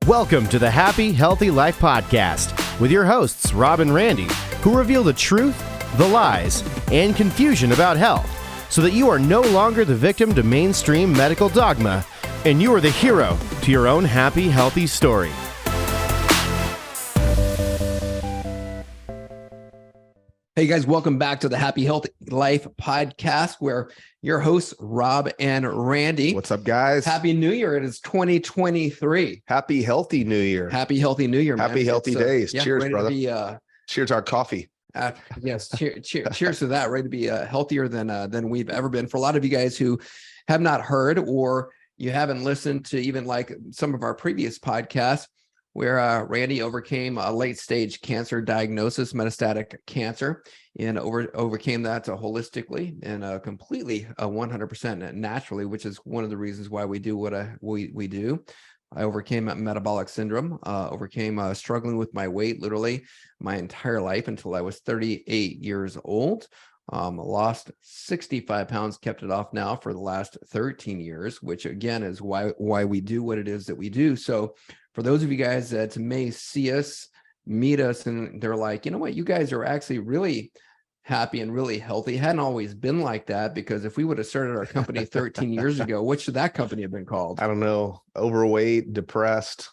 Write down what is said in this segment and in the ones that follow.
Welcome to the Happy, Healthy Life Podcast with your hosts, Rob and Randy, who reveal the truth, the lies, and confusion about health so that you are no longer the victim to mainstream medical dogma and you are the hero to your own happy, healthy story. Hey guys, welcome back to the Happy Healthy Life Podcast, where your hosts, Rob and Randy. What's up, guys? Happy New Year. It is 2023. Happy Healthy New Year. Happy Healthy New Year, man. Happy Healthy Days. Cheers, brother. Cheers our coffee. Yes, cheers to that. Ready to be healthier than we've ever been. For a lot of you guys who have not heard or you haven't listened to even like some of our previous podcasts, where Randy overcame a late-stage cancer diagnosis, metastatic cancer, and overcame that holistically and completely 100% naturally, which is one of the reasons why we do what we do. I overcame metabolic syndrome, overcame struggling with my weight literally my entire life until I was 38 years old. Lost 65 pounds, kept it off now for the last 13 years, which again is why we do what it is that we do. So for those of you guys that may see us, meet us, and they're like, you know what, you guys are actually really happy and really healthy. It hadn't always been like that, because if we would have started our company 13 years ago, what should that company have been called? I don't know. Overweight, depressed,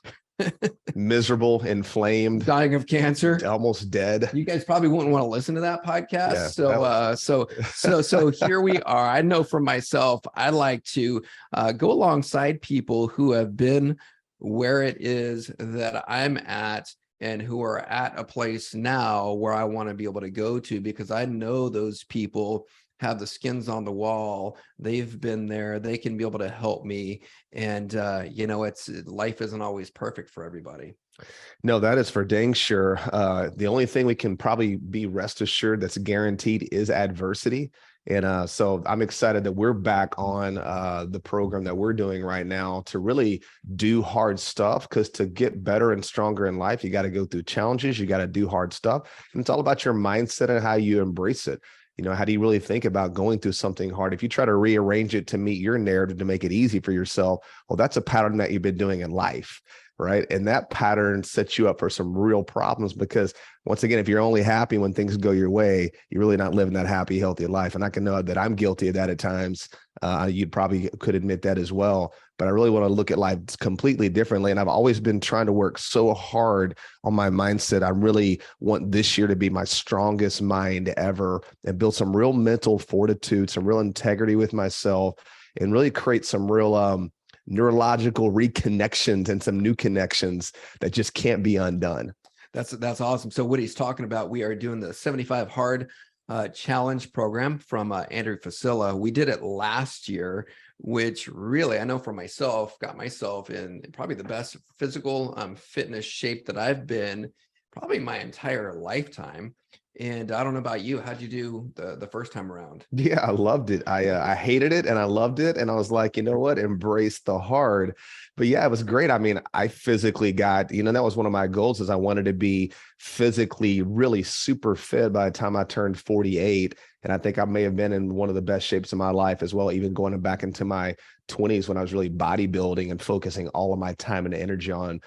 miserable, inflamed, dying of cancer, almost dead. You guys probably wouldn't want to listen to that podcast. Yeah, so here we are. I know for myself, I like to go alongside people who have been where it is that I'm at and who are at a place now where I want to be able to go to, because I know those people have the skins on the wall. They've been there. They can be able to help me. And, life isn't always perfect for everybody. No, that is for dang sure. The only thing we can probably be rest assured that's guaranteed is adversity. And so I'm excited that we're back on the program that we're doing right now to really do hard stuff, because to get better and stronger in life, you got to go through challenges. You got to do hard stuff. And it's all about your mindset and how you embrace it. You know, how do you really think about going through something hard? If you try to rearrange it to meet your narrative to make it easy for yourself, well, that's a pattern that you've been doing in life, right? And that pattern sets you up for some real problems, because once again, if you're only happy when things go your way, you're really not living that happy, healthy life. And I can know that I'm guilty of that at times. You probably could admit that as well. But I really want to look at life completely differently. And I've always been trying to work so hard on my mindset. I really want this year to be my strongest mind ever and build some real mental fortitude, some real integrity with myself, and really create some real neurological reconnections and some new connections that just can't be undone. That's awesome. So what he's talking about, we are doing the 75 Hard Challenge program from Andrew Facilla. We did it last year, which really, I know for myself, got myself in probably the best physical fitness shape that I've been probably my entire lifetime. And I don't know about you. How'd you do the first time around? Yeah, I loved it. I hated it and I loved it. And I was like, you know what? Embrace the hard. But yeah, it was great. I mean, I physically got, that was one of my goals, is I wanted to be physically really super fit by the time I turned 48. And I think I may have been in one of the best shapes of my life as well, even going back into my 20s when I was really bodybuilding and focusing all of my time and energy on,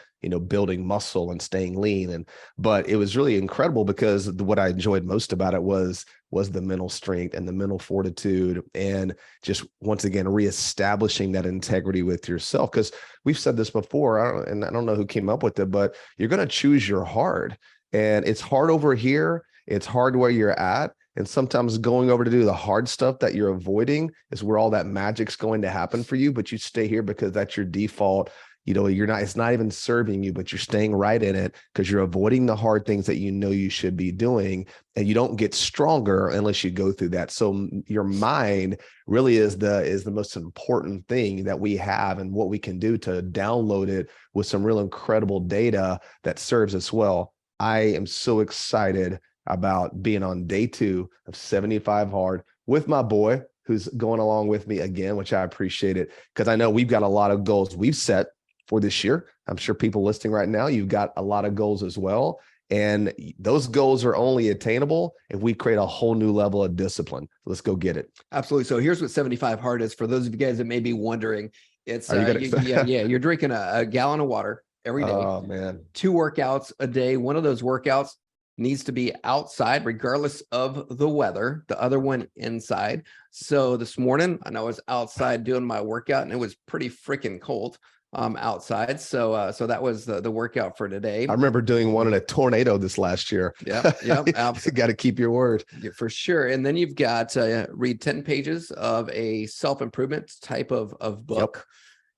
building muscle and staying lean. But it was really incredible, because what I enjoyed most about it was the mental strength and the mental fortitude, and just once again reestablishing that integrity with yourself. Because we've said this before, I don't know who came up with it, but you're going to choose your hard, and it's hard over here. It's hard where you're at. And sometimes going over to do the hard stuff that you're avoiding is where all that magic's going to happen for you. But you stay here because that's your default. It's not even serving you, but you're staying right in it because you're avoiding the hard things that you should be doing. And you don't get stronger unless you go through that. So your mind really is the most important thing that we have, and what we can do to download it with some real incredible data that serves us well. I am so excited about being on day 2 of 75 Hard with my boy, who's going along with me again, which I appreciate it, because I know we've got a lot of goals we've set for this year. I'm sure people listening right now, you've got a lot of goals as well. And those goals are only attainable if we create a whole new level of discipline. Let's go get it. Absolutely. So here's what 75 Hard is. For those of you guys that may be wondering, it's you're drinking a gallon of water, every day. Oh man. 2 workouts a day. One of those workouts needs to be outside regardless of the weather. The other one inside. So this morning, I know I was outside doing my workout and it was pretty freaking cold outside. So that was the workout for today. I remember doing one in a tornado this last year. Yeah, absolutely. You got to keep your word. Yeah, for sure. And then you've got read 10 pages of a self-improvement type of book. Yep.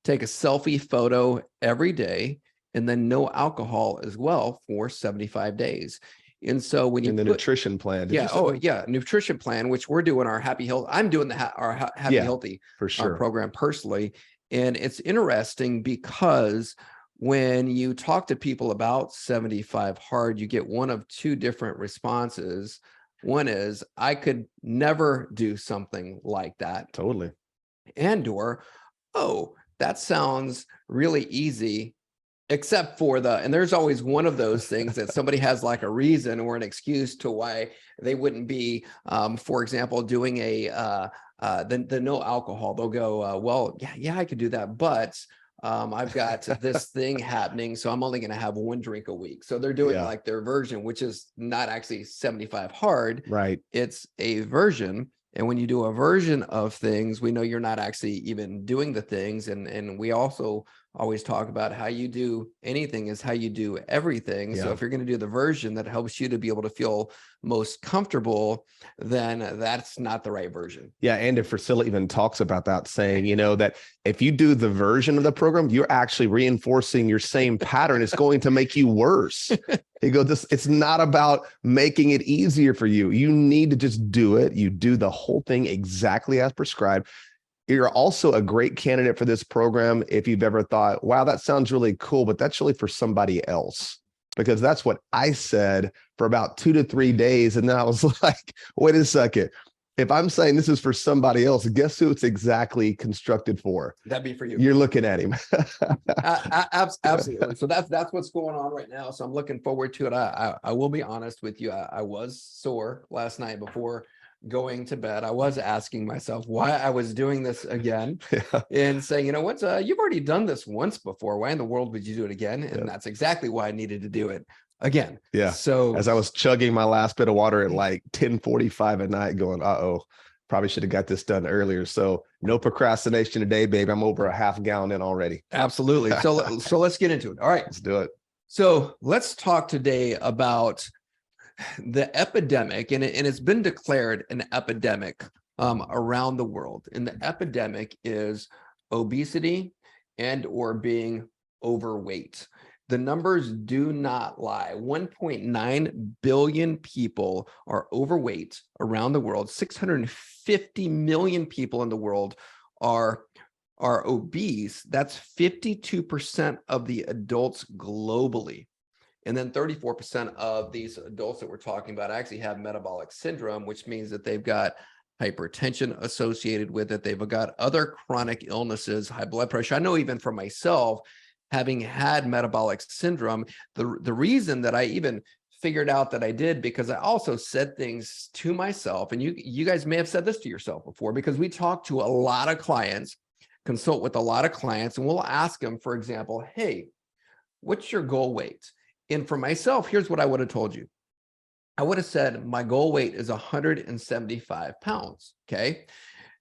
Take a selfie photo every day, and then no alcohol as well for 75 days. And so when you the nutrition plan, nutrition plan, which we're doing our Happy Health. I'm doing our Happy Healthy for sure program personally. And it's interesting because when you talk to people about 75 hard, you get one of 2 different responses. One is, I could never do something like that. Totally. And/or, oh, that sounds really easy, except for and there's always one of those things that somebody has like a reason or an excuse to why they wouldn't be, for example, doing the no alcohol. They'll go, well, yeah, I could do that, but I've got this thing happening, so I'm only going to have 1 drink a week. So they're doing like their version, which is not actually 75 hard. Right. It's a version. And when you do a version of things, we know you're not actually even doing the things. And we also always talk about how you do anything is how you do everything. Yeah. So if you're going to do the version that helps you to be able to feel most comfortable, then that's not the right version. Yeah. And if Priscilla even talks about that, saying, that if you do the version of the program, you're actually reinforcing your same pattern. It's going to make you worse. You go, it's not about making it easier for you. You need to just do it. You do the whole thing exactly as prescribed. You're also a great candidate for this program if you've ever thought, wow, that sounds really cool, but that's really for somebody else. Because that's what I said for about 2 to 3 days. And then I was like, wait a second. If I'm saying this is for somebody else, guess who it's exactly constructed for? That'd be for you. You're looking at him. Absolutely. So that's what's going on right now. So I'm looking forward to it. I will be honest with you. I was sore last night before going to bed. I was asking myself why I was doing this again and saying, you've already done this once before. Why in the world would you do it again? And that's exactly why I needed to do it again. Yeah. So as I was chugging my last bit of water at like 10:45 at night going, probably should have got this done earlier. So no procrastination today, babe. I'm over a half gallon in already. Absolutely. So let's get into it. All right. Let's do it. So let's talk today about the epidemic, and it's been declared an epidemic around the world. And the epidemic is obesity and or being overweight. The numbers do not lie. 1.9 billion people are overweight around the world. 650 million people in the world are obese. That's 52% of the adults globally. And then 34% of these adults that we're talking about actually have metabolic syndrome, which means that they've got hypertension associated with it. They've got other chronic illnesses, high blood pressure. I know even for myself, having had metabolic syndrome, the reason that I even figured out that I did, because I also said things to myself, and you guys may have said this to yourself before, because we talk to a lot of clients, consult with a lot of clients, and we'll ask them, for example, hey, what's your goal weight? And for myself, here's what I would have told you. I would have said my goal weight is 175 pounds. Okay.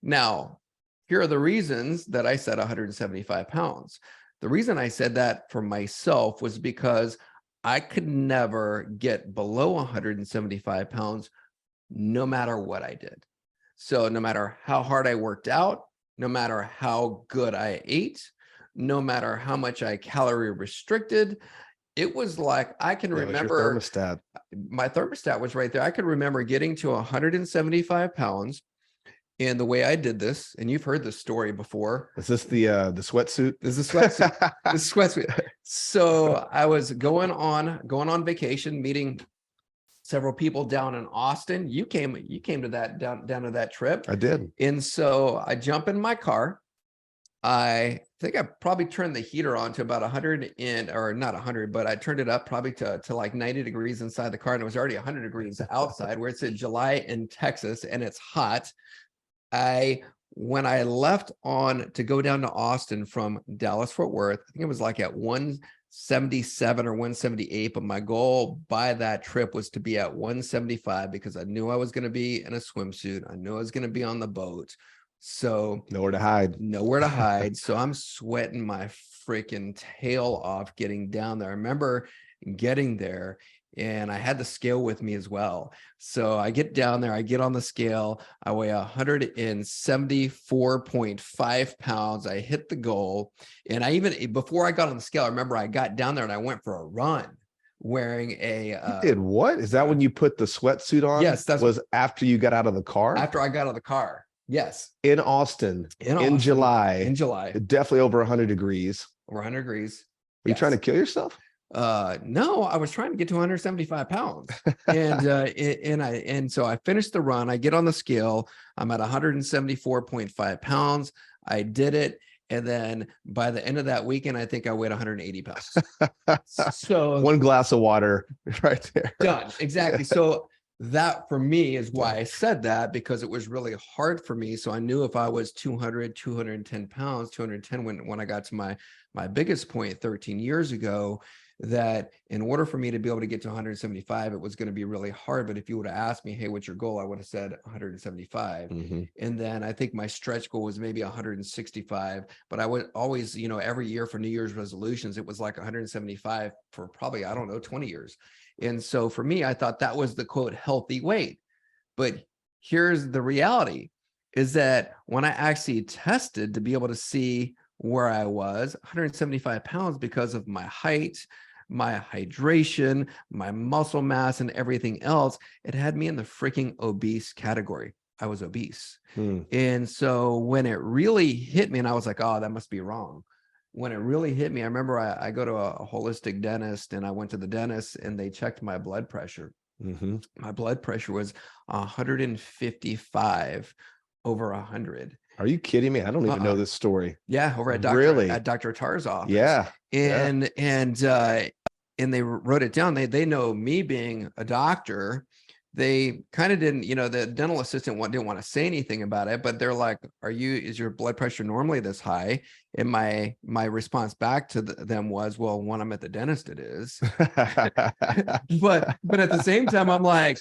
Now, here are the reasons that I said 175 pounds. The reason I said that for myself was because I could never get below 175 pounds, no matter what I did. So no matter how hard I worked out, no matter how good I ate, no matter how much I calorie restricted, it was like, I can remember your thermostat. My thermostat was right there. I could remember getting to 175 pounds. And the way I did this, and you've heard this story before. Is this the sweatsuit? This is the sweatsuit. This sweatsuit. So I was going on vacation, meeting several people down in Austin. You came to that down to that trip. I did. And so I jump in my car. I think I probably turned the heater on to about 100 or not 100, but I turned it up probably to like 90 degrees inside the car. And it was already 100 degrees outside, where it's in July in Texas and it's hot. When I left on to go down to Austin from Dallas, Fort Worth, I think it was like at 177 or 178, but my goal by that trip was to be at 175 because I knew I was going to be in a swimsuit. I knew I was going to be on the boat. So nowhere to hide. So I'm sweating my freaking tail off getting down there. I remember getting there and I had the scale with me as well. So I get down there, I get on the scale, I weigh 174.5 pounds. I hit the goal. And I even, before I got on the scale, I remember I got down there and I went for a run wearing a... You did what? Is that when you put the sweatsuit on? Yes. That was after you got out of the car? After I got out of the car. Yes. In Austin. In July. In July. Definitely over 100 degrees. Over 100 degrees. Were you trying to kill yourself? No, I was trying to get to 175 pounds. And so I finished the run. I get on the scale. I'm at 174.5 pounds. I did it. And then by the end of that weekend, I think I weighed 180 pounds. So one glass of water right there. Done. Exactly. So that for me is why I said that, because it was really hard for me. So I knew if I was 210 pounds, 210 when I got to my biggest point 13 years ago, that in order for me to be able to get to 175, it was going to be really hard. But if you would have asked me, hey, what's your goal? I would have said 175. Mm-hmm. And then I think my stretch goal was maybe 165, but I would always, every year for New Year's resolutions, it was like 175 for probably, 20 years. And so for me, I thought that was the quote healthy weight. But here's the reality is that when I actually tested to be able to see where I was, 175 pounds, because of my height, my hydration, my muscle mass, and everything else, it had me in the freaking obese category. I was obese. And so when it really hit me, and I was like, oh, that must be wrong. When it really hit me, I remember I go to a holistic dentist, and I went to the dentist and they checked my blood pressure. Mm-hmm. My blood pressure was 155 over 100. Are you kidding me? I don't even know this story. Yeah, over at Dr. Tar's office. Yeah. And they wrote it down. They know me being a doctor. They kind of didn't, the dental assistant didn't want to say anything about it, but they're like, is your blood pressure normally this high? And my response back to them was, well, when I'm at the dentist, it is. but at the same time, I'm like,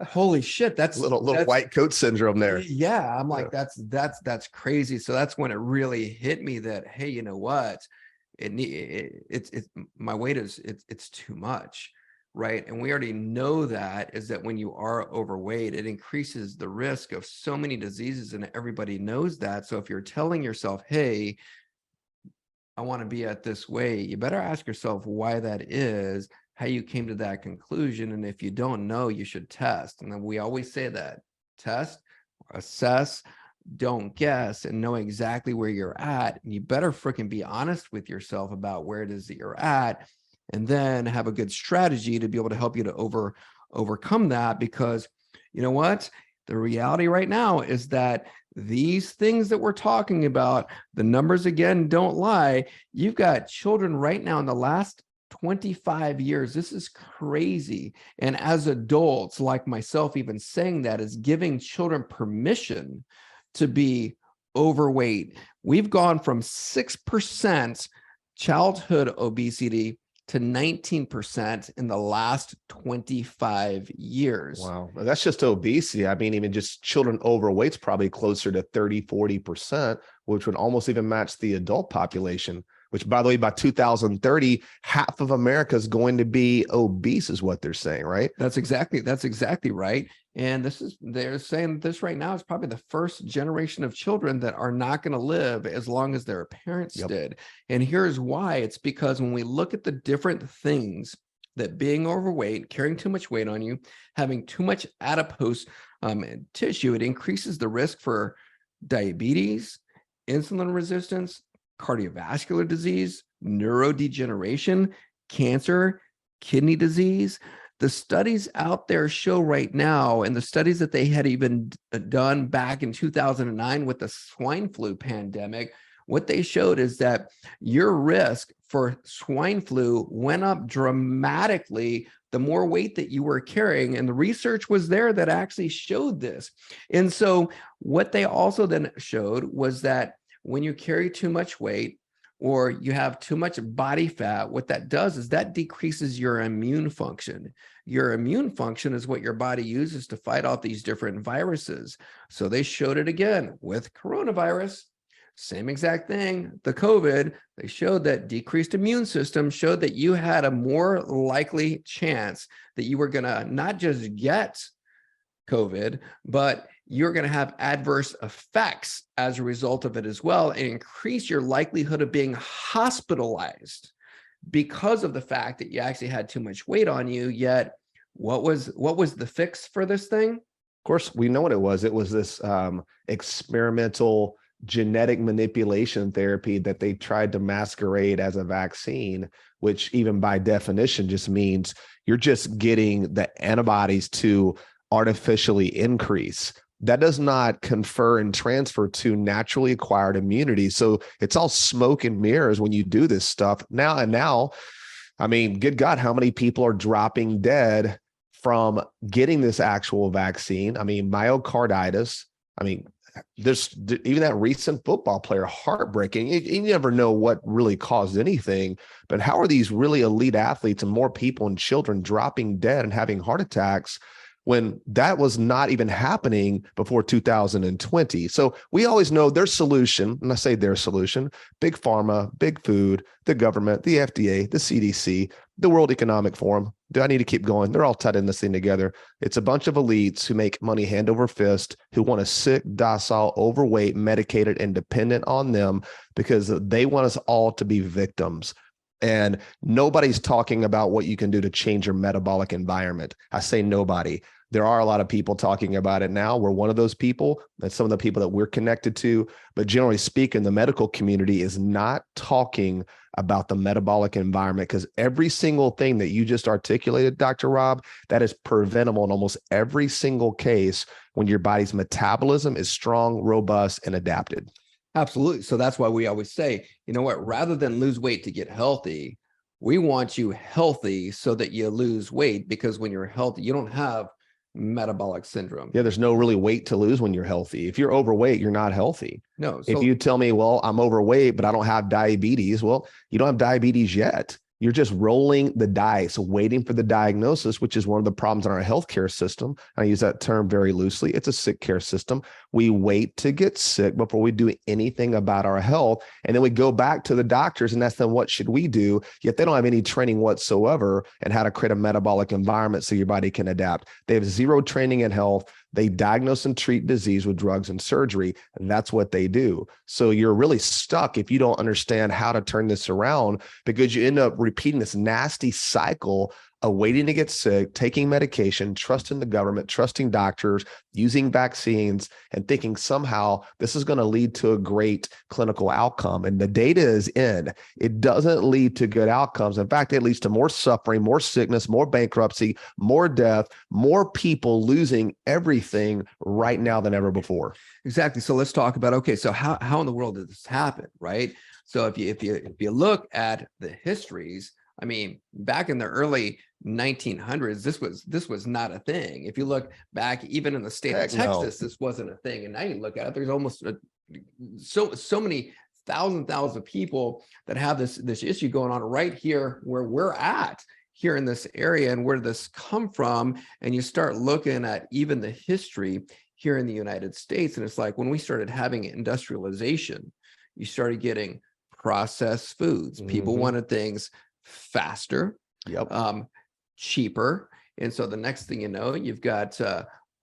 holy shit, that's little white coat syndrome there. Yeah. I'm like, that's crazy. So that's when it really hit me that, hey, you know what? It's my weight it's too much. Right. And we already know that is that when you are overweight, it increases the risk of so many diseases, and everybody knows that. So if you're telling yourself, hey, I want to be at this weight, you better ask yourself why that is, how you came to that conclusion. And if you don't know, you should test. And then we always say that: test, assess, don't guess, and know exactly where you're at. And you better freaking be honest with yourself about where it is that you're at, and then have a good strategy to be able to help you to overcome that. Because you know what? The reality right now is that these things that we're talking about, the numbers again don't lie. You've got children right now in the last 25 years. This is crazy. And as adults like myself, even saying that is giving children permission to be overweight. We've gone from 6% childhood obesity to 19% in the last 25 years. Wow. That's just obesity. I mean, even just children overweight's probably closer to 30-40%, which would almost even match the adult population, which, by the way, by 2030, half of America is going to be obese, is what they're saying, right? That's exactly right. And they're saying this right now is probably the first generation of children that are not going to live as long as their parents did. And here's why. It's because when we look at the different things that being overweight, carrying too much weight on you, having too much adipose tissue, it increases the risk for diabetes, insulin resistance, cardiovascular disease, neurodegeneration, cancer, kidney disease. The studies out there show right now, and the studies that they had even done back in 2009 with the swine flu pandemic, what they showed is that your risk for swine flu went up dramatically the more weight that you were carrying. And the research was there that actually showed this. And so what they also then showed was that when you carry too much weight, or you have too much body fat, what that does is that decreases your immune function. Your immune function is what your body uses to fight off these different viruses. So they showed it again with coronavirus. Same exact thing, the COVID, they showed that decreased immune system showed that you had a more likely chance that you were going to not just get COVID, but you're going to have adverse effects as a result of it as well, and increase your likelihood of being hospitalized because of the fact that you actually had too much weight on you. Yet, what was the fix for this thing? Of course, we know what it was. It was this experimental genetic manipulation therapy that they tried to masquerade as a vaccine, which even by definition just means you're just getting the antibodies to artificially increase. That does not confer and transfer to naturally acquired immunity. So it's all smoke and mirrors when you do this stuff now. I mean, good God, how many people are dropping dead from getting this actual vaccine? I mean, myocarditis. I mean, there's even that recent football player, heartbreaking. You never know what really caused anything, but how are these really elite athletes and more people and children dropping dead and having heart attacks when that was not even happening before 2020? So we always know their solution, and I say their solution, big pharma, big food, the government, the FDA, the CDC, the World Economic Forum. Do I need to keep going? They're all tied in this thing together. It's a bunch of elites who make money hand over fist, who want us sick, docile, overweight, medicated, and dependent on them because they want us all to be victims. And nobody's talking about what you can do to change your metabolic environment. I say nobody. There are a lot of people talking about it now. We're one of those people. That's some of the people that we're connected to. But generally speaking, the medical community is not talking about the metabolic environment, because every single thing that you just articulated, Dr. Rob, that is preventable in almost every single case when your body's metabolism is strong, robust, and adapted. Absolutely. So that's why we always say, you know what, rather than lose weight to get healthy, we want you healthy so that you lose weight, because when you're healthy, you don't have metabolic syndrome. Yeah, there's no really weight to lose when you're healthy. If you're overweight, you're not healthy. No. If you tell me, well, I'm overweight, but I don't have diabetes, well, you don't have diabetes yet. You're just rolling the dice, waiting for the diagnosis, which is one of the problems in our healthcare system. I use that term very loosely. It's a sick care system. We wait to get sick before we do anything about our health. And then we go back to the doctors and ask them, what should we do? Yet they don't have any training whatsoever in how to create a metabolic environment so your body can adapt. They have zero training in health. They diagnose and treat disease with drugs and surgery, and that's what they do. So you're really stuck if you don't understand how to turn this around, because you end up repeating this nasty cycle of waiting to get sick, taking medication, trusting the government, trusting doctors, using vaccines, and thinking somehow this is going to lead to a great clinical outcome. And the data is in. It doesn't lead to good outcomes. In fact, it leads to more suffering, more sickness, more bankruptcy, more death, more people losing everything right now than ever before. Exactly. So let's talk about, okay, so how in the world did this happen, right? So if you look at the histories, I mean, back in the early 1900s, this was not a thing. If you look back, even in the state of Texas, this wasn't a thing. And now you look at it, there's almost so many thousand people that have this issue going on right here where we're at here in this area, and where did this come from? And you start looking at even the history here in the United States, and it's like when we started having industrialization, you started getting processed foods. People wanted things faster, cheaper. And so the next thing you know, you've got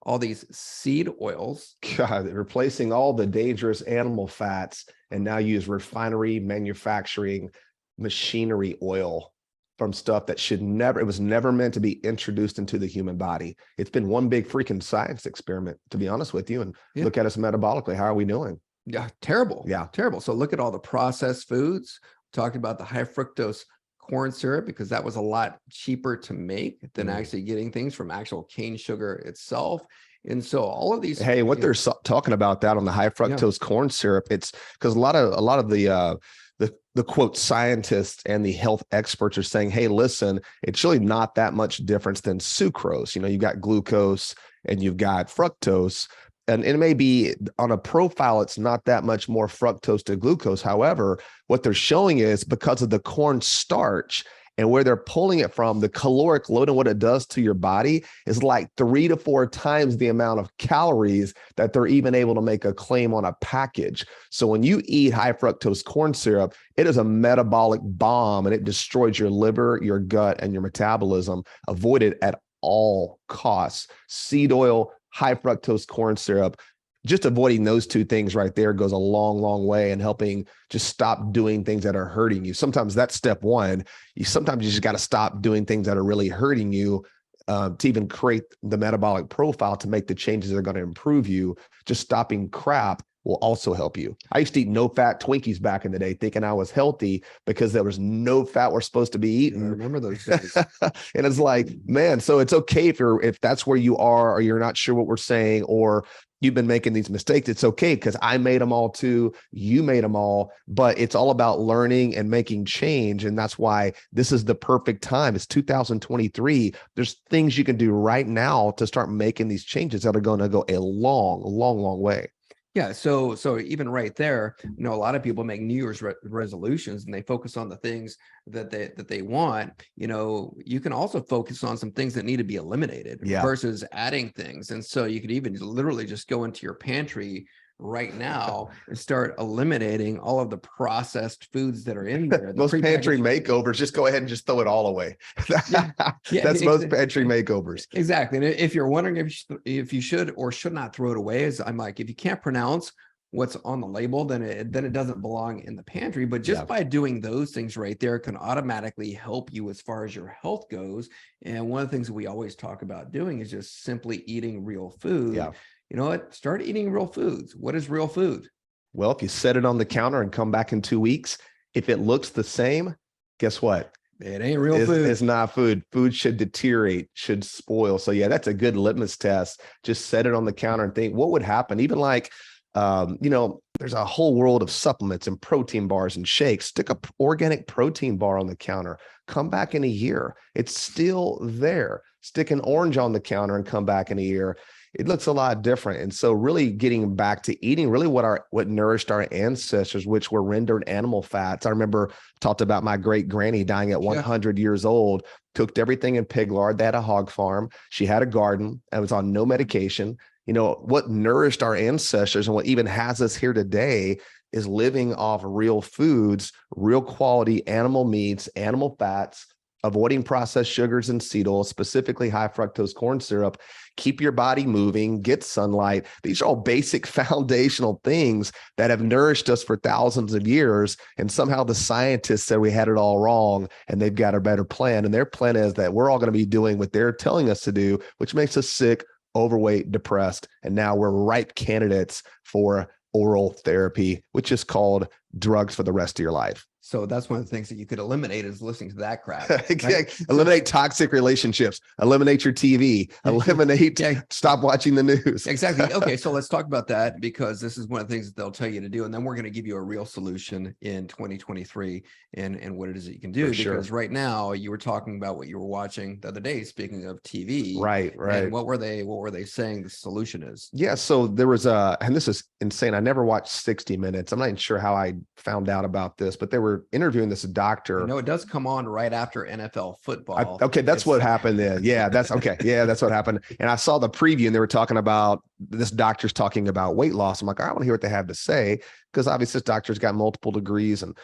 all these seed oils. God, replacing all the dangerous animal fats, and now use refinery manufacturing machinery oil from stuff that it was never meant to be introduced into the human body. It's been one big freaking science experiment, to be honest with you. And look at us metabolically. How are we doing? Yeah, terrible. Yeah, terrible. So look at all the processed foods. Talking about the high fructose corn syrup, because that was a lot cheaper to make than actually getting things from actual cane sugar itself. And so all of these, hey, what they're talking about that on the high fructose corn syrup, it's because a lot of the quote scientists and the health experts are saying, hey, listen, it's really not that much difference than sucrose. You know, you've got glucose and you've got fructose. and it may be on a profile, it's not that much more fructose to glucose. However, what they're showing is because of the corn starch and where they're pulling it from, the caloric load and what it does to your body is like 3 to 4 times the amount of calories that they're even able to make a claim on a package. So when you eat high fructose corn syrup, it is a metabolic bomb and it destroys your liver, your gut, and your metabolism. Avoid it at all costs. Seed oil, high fructose corn syrup, just avoiding those two things right there goes a long, long way in helping just stop doing things that are hurting you. Sometimes that's step one. Sometimes you just got to stop doing things that are really hurting you to even create the metabolic profile to make the changes that are going to improve you. Just stopping crap will also help you. I used to eat no-fat Twinkies back in the day, thinking I was healthy because there was no fat we're supposed to be eating. I remember those days. And it's like, man, so it's okay if that's where you are, or you're not sure what we're saying, or you've been making these mistakes. It's okay, because I made them all too. You made them all, but it's all about learning and making change. And that's why this is the perfect time. It's 2023. There's things you can do right now to start making these changes that are going to go a long, long, long way. Yeah. So even right there, a lot of people make New Year's resolutions and they focus on the things that they want. You can also focus on some things that need to be eliminated versus adding things. And so you could even literally just go into your pantry right now and start eliminating all of the processed foods that are in there. Most pantry makeovers, just go ahead and just throw it all away. That's most pantry makeovers. Exactly. And if you're wondering if you should or should not throw it away, I'm like, if you can't pronounce what's on the label, then it doesn't belong in the pantry. But just by doing those things right there can automatically help you as far as your health goes. And one of the things that we always talk about doing is just simply eating real food. Yeah. You know what? Start eating real foods. What is real food? Well, if you set it on the counter and come back in 2 weeks, if it looks the same, guess what? It ain't real food. It's not food. Food should deteriorate, should spoil. So yeah, that's a good litmus test. Just set it on the counter and think, what would happen? Even like, there's a whole world of supplements and protein bars and shakes. Stick a organic protein bar on the counter. Come back in a year. It's still there. Stick an orange on the counter and come back in a year. It looks a lot different. And so really getting back to eating really what nourished our ancestors, which were rendered animal fats. I remember talked about my great granny dying at 100 years old, cooked everything in pig lard. They had a hog farm. She had a garden and was on no medication. What nourished our ancestors and what even has us here today is living off real foods, real quality animal meats, animal fats, avoiding processed sugars and seed oil, specifically high fructose corn syrup. Keep your body moving, get sunlight. These are all basic foundational things that have nourished us for thousands of years. And somehow the scientists said we had it all wrong and they've got a better plan. And their plan is that we're all going to be doing what they're telling us to do, which makes us sick, overweight, depressed. And now we're ripe candidates for oral therapy, which is called drugs for the rest of your life. So that's one of the things that you could eliminate is listening to that crap. Exactly. Right? Eliminate toxic relationships, eliminate your TV, stop watching the news. Exactly. Okay. So let's talk about that, because this is one of the things that they'll tell you to do. And then we're going to give you a real solution in 2023 and what it is that you can do. Because right now you were talking about what you were watching the other day, speaking of TV. Right. And what were they saying the solution is? Yeah. So there was and this is insane. I never watched 60 Minutes. I'm not even sure how I found out about this, but they were interviewing this doctor. No, it does come on right after NFL football. That's what happened then. Yeah, that's okay. Yeah, that's what happened. And I saw the preview and they were talking about this doctor's talking about weight loss. I'm like, I want to hear what they have to say, because obviously this doctor's got multiple degrees and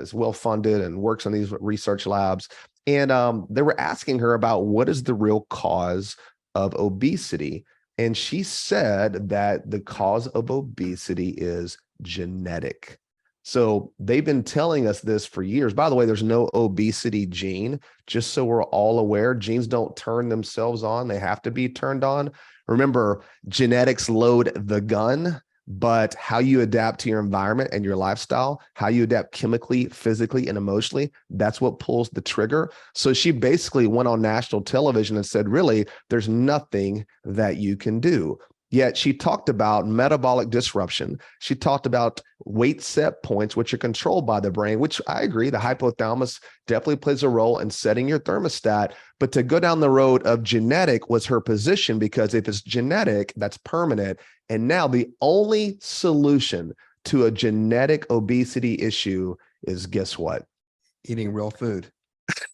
is well funded and works on these research labs. And they were asking her about what is the real cause of obesity. And she said that the cause of obesity is genetic. So they've been telling us this for years. By the way, there's no obesity gene, just so we're all aware. Genes don't turn themselves on. They have to be turned on. Remember, genetics load the gun, but how you adapt to your environment and your lifestyle, how you adapt chemically, physically, and emotionally, that's what pulls the trigger. So she basically went on national television and said, really, there's nothing that you can do. Yet she talked about metabolic disruption. She talked about weight set points, which are controlled by the brain, which I agree, the hypothalamus definitely plays a role in setting your thermostat. But to go down the road of genetic was her position, because if it's genetic, that's permanent. And now the only solution to a genetic obesity issue is, guess what? Eating real food.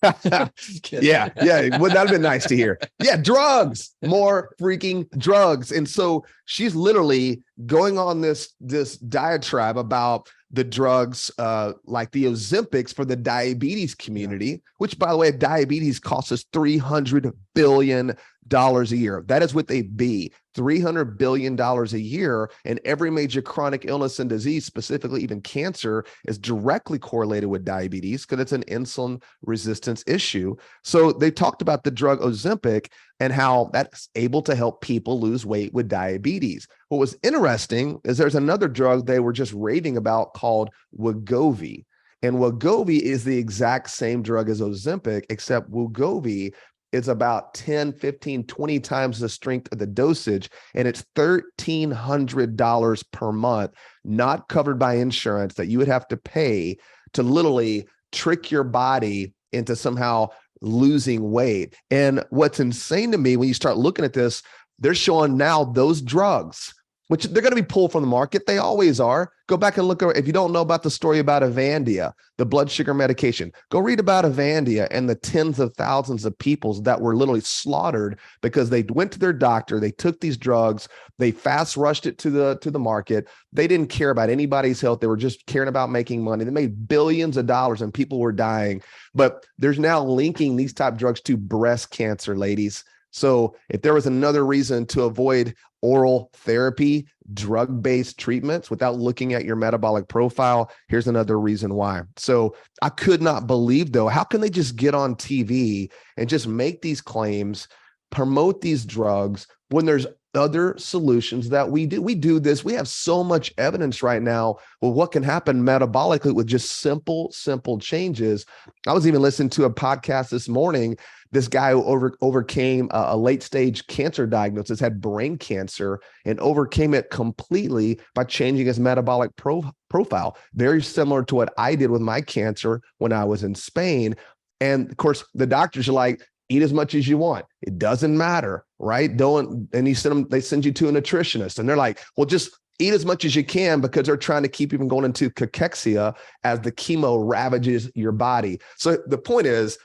Yeah. Wouldn't that have been nice to hear? Yeah, drugs, more freaking drugs. And so she's literally going on this diatribe about the drugs, like the Ozempics for the diabetes community, which, by the way, diabetes costs us $300 billion a year. That is with a B, $300 billion a year. And every major chronic illness and disease, specifically even cancer, is directly correlated with diabetes because it's an insulin resistance issue. So they talked about the drug Ozempic and how that's able to help people lose weight with diabetes. What was interesting is there's another drug they were just raving about called Wegovy. And Wegovy is the exact same drug as Ozempic, except Wegovy is about 10, 15, 20 times the strength of the dosage, and it's $1,300 per month, not covered by insurance, that you would have to pay to literally trick your body into somehow losing weight. And what's insane to me, when you start looking at this, they're showing now those drugs, which they're going to be pulled from the market. They always are. Go back and look. If you don't know about the story about Avandia, the blood sugar medication, go read about Avandia and the tens of thousands of people that were literally slaughtered because they went to their doctor, they took these drugs, they fast rushed it to the market. They didn't care about anybody's health. They were just caring about making money. They made billions of dollars and people were dying. But there's now linking these type drugs to breast cancer, ladies. So if there was another reason to avoid oral therapy, drug-based treatments without looking at your metabolic profile, here's another reason why. So I could not believe, though, how can they just get on TV and just make these claims, promote these drugs when there's other solutions that we do? We do this. We have so much evidence right now. Well, what can happen metabolically with just simple changes? I was even listening to a podcast this morning. This guy who overcame a late stage cancer diagnosis, had brain cancer, and overcame it completely by changing his metabolic profile. Very similar to what I did with my cancer when I was in Spain. And of course, the doctors are like, eat as much as you want. It doesn't matter, right? And they send you to a nutritionist, and they're like, well, just eat as much as you can, because they're trying to keep you from going into cachexia as the chemo ravages your body. So the point is,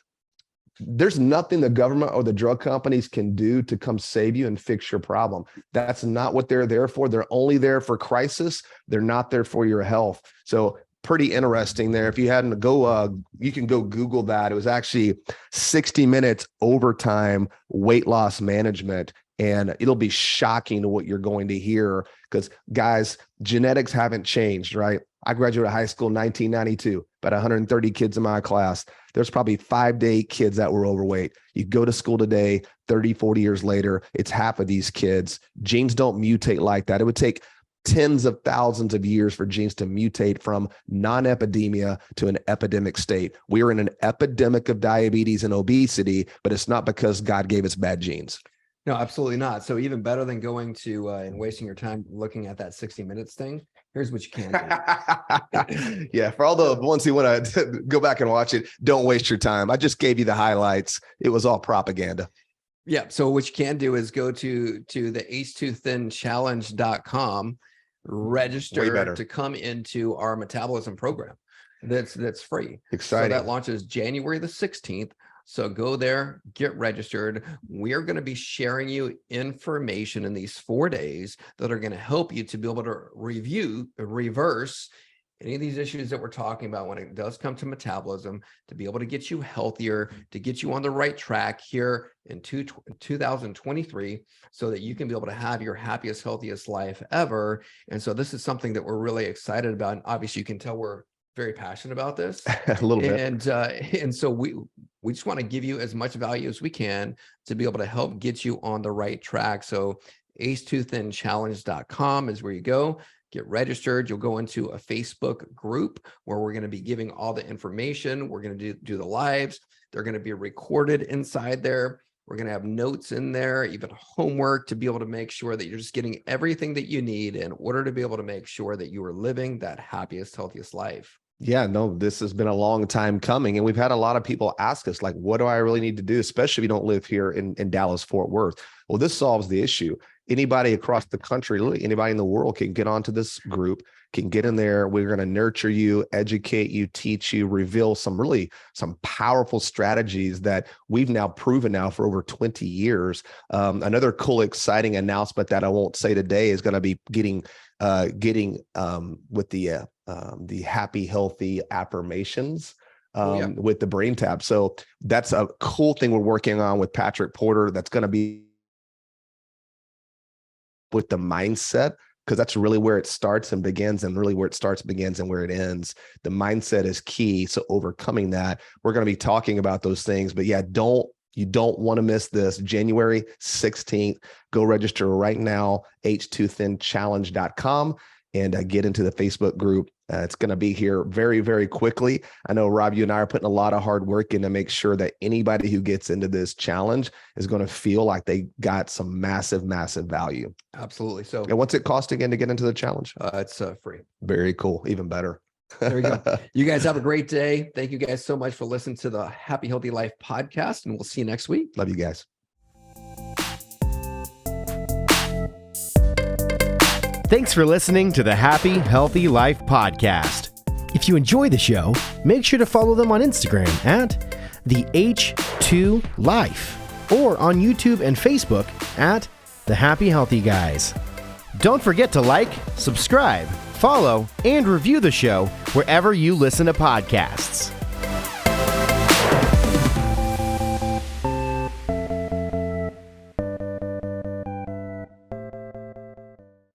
there's nothing the government or the drug companies can do to come save you and fix your problem. That's not what they're there for. They're only there for crisis. They're not there for your health. So pretty interesting there. If you hadn't you can go Google that. It was actually 60 Minutes Overtime Weight Loss Management. And it'll be shocking to what you're going to hear, because guys, genetics haven't changed, right? I graduated high school in 1992, about 130 kids in my class. There's probably 5 to 8 kids that were overweight. You go to school today, 30, 40 years later, it's half of these kids. Genes don't mutate like that. It would take tens of thousands of years for genes to mutate from non-epidemia to an epidemic state. We are in an epidemic of diabetes and obesity, but it's not because God gave us bad genes. No, absolutely not. So even better than going to and wasting your time looking at that 60 Minutes thing, here's what you can do. Yeah, for all the ones who want to go back and watch it, don't waste your time. I just gave you the highlights. It was all propaganda. Yeah. So what you can do is go to the H2ThinChallenge.com, register to come into our metabolism program. That's free. Exciting. So that launches January the 16th. So go there, get registered. We are going to be sharing you information in these 4 days that are going to help you to be able to reverse any of these issues that we're talking about when it does come to metabolism, to be able to get you healthier, to get you on the right track here in 2023, so that you can be able to have your happiest, healthiest life ever. And so this is something that we're really excited about. And obviously you can tell we're very passionate about this. A little bit. And so we just want to give you as much value as we can to be able to help get you on the right track. So H2ThinChallenge.com is where you go. Get registered. You'll go into a Facebook group where we're going to be giving all the information. We're going to do the lives. They're going to be recorded inside there. We're going to have notes in there, even homework to be able to make sure that you're just getting everything that you need in order to be able to make sure that you are living that happiest, healthiest life. Yeah, no, this has been a long time coming. And we've had a lot of people ask us, like, what do I really need to do, especially if you don't live here in Dallas, Fort Worth? Well, this solves the issue. Anybody across the country, literally anybody in the world can get onto this group, can get in there. We're going to nurture you, educate you, teach you, reveal some powerful strategies that we've now proven now for over 20 years. Another cool, exciting announcement that I won't say today is going to be getting with the happy, healthy affirmations with the Brain Tab. So that's a cool thing we're working on with Patrick Porter. That's going to be with the mindset, because that's really where it starts and begins, and really where it starts, begins, and where it ends. The mindset is key. So overcoming that, we're going to be talking about those things. But yeah, you don't want to miss this. January 16th. Go register right now, h2thinchallenge.com, and get into the Facebook group. It's going to be here very, very quickly. I know, Rob, you and I are putting a lot of hard work in to make sure that anybody who gets into this challenge is going to feel like they got some massive, massive value. Absolutely. So, and what's it cost again to get into the challenge? It's free. Very cool. Even better. There we go. You guys have a great day. Thank you guys so much for listening to the Happy Healthy Life podcast, and we'll see you next week. Love you guys. Thanks for listening to the Happy Healthy Life podcast. If you enjoy the show, make sure to follow them on Instagram at the H2 Life, or on YouTube and Facebook at the Happy Healthy Guys. Don't forget to like, subscribe, follow, and review the show wherever you listen to podcasts.